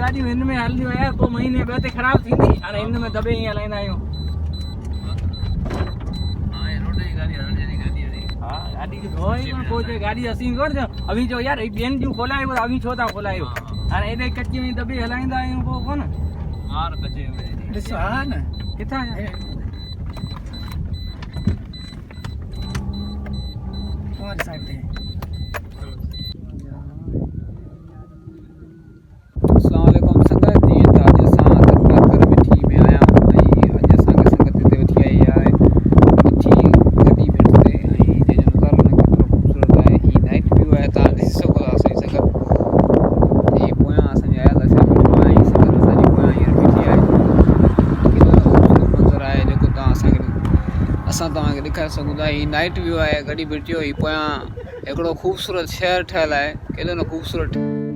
गाड़ी हिन में हलंदियूं आहिनि पोइ महीने ॿ ते ख़राब थींदी हाणे हिन में दॿे ईअं हलाईंदा आहियूं हाँ गाड़ी की धोई कोन कोई चए गाड़ी असीं कोन चयो अभी जो यार ॿियनि जूं खोलायो अभी छो था खोलायो हाणे एॾे कची में दॿे हलाईंदा आहियूं पोइ कोन मार कचे में ॾिसो हा न किथां कौन साइड है अस्सलाम वालेकुम संगत जी त अॼु असां थरपारकर मिठी में आया आहियूं ऐं अॼु असांखे संगत हिते वठी आई आहे मिठी गडी भिट ते ऐं जंहिंजो नज़ारो न केतिरो ख़ूबसूरत आहे हीअ नाइट व्यू आहे तव्हां ॾिसी सघो था असांजी संगत ही पोयां असांजे आयल असां बीठो आहे ऐं संगत असांजी पोयां हींअर बीठी आहे केतिरो ख़ूबसूरत मंज़र आहे जेको असां तव्हांखे ॾेखारे सघूं था हीअ नाइट व्यू आहे गडी भिट जो ही पोयां हिकिड़ो ख़ूबसूरत शहर ठहियल आहे केॾो न ख़ूबसूरत